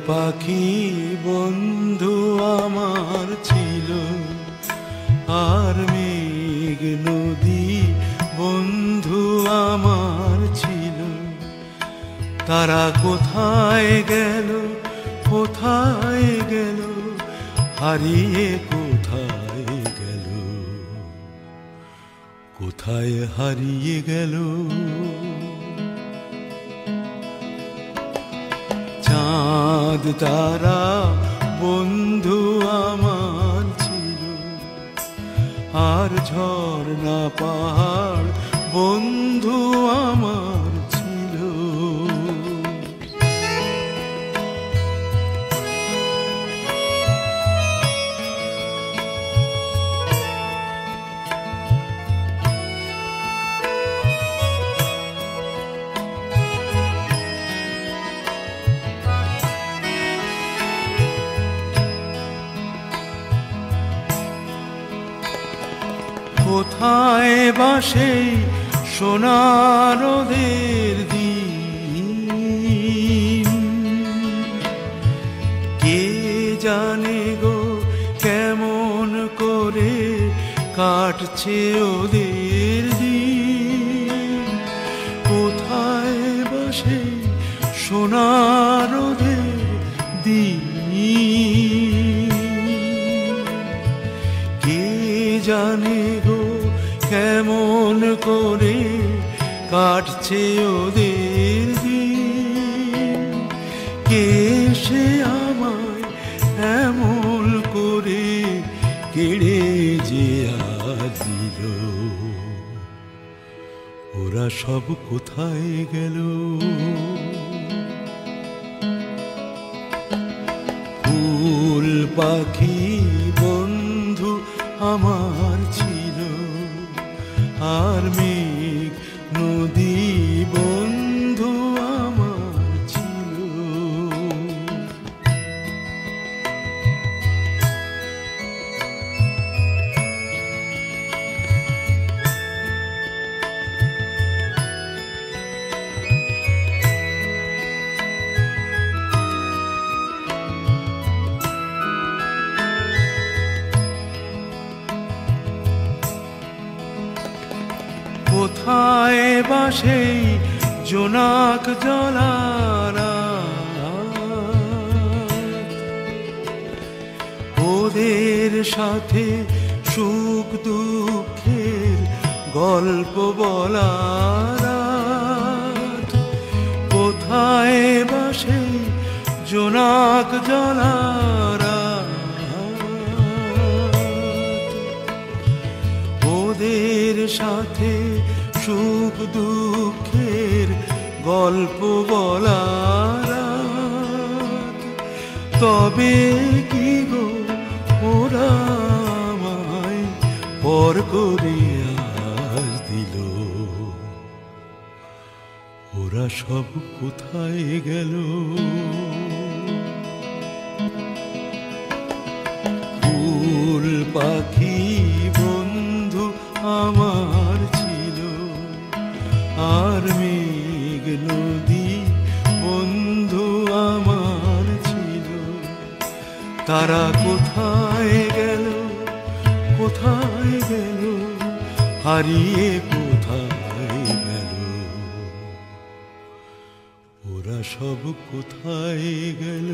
পাখি বন্ধু আমার ছিল, আর মেঘ নদী বন্ধু আমার ছিল। তারা কোথায় গেল, কোথায় গেল, হারিয়ে কোথায় গেল, কোথায় হারিয়ে গেল। চাঁদ তারা বন্ধু আমার ছিল, আর ঝর্ণা পাহাড় বন্ধু আমার ছিল। কোথায় বাসে সোনার রোদের দিন, কে জানে গো কেমন করে কাটছে ওদের দিন। কোথায় বাসে সোনার রোদের দিন, কে জানে গো কেমন করে কাটছে ওদের দিন। কে সে আমায় এমন করে কেড়ে যে আজ দিল, ওরা সব কোথায় গেল। ফুল পাখি বন্ধু আমার ছিল, আর মেঘ নদী বন্ধু আমার ছিল। কোথায় বাসে জোনাক জলারা, ওদের সাথে সুখ দুঃখের গল্প বলার। কোথায় বাসে জোনাক জলারা, ওদের সাথে সুখ দুঃখের গল্প বলার। তবে কি গো ওরা আমায় পর করে আজ দিল, ওরা সব কোথায় গেল। ফুল পাখি বন্ধু আমার ছিল, আর মেঘ নদী বন্ধু আমার ছিল। তারা কোথায় গেল, কোথায় গেল, হারিয়ে কোথায় গেল, ওরা সব কোথায় গেল।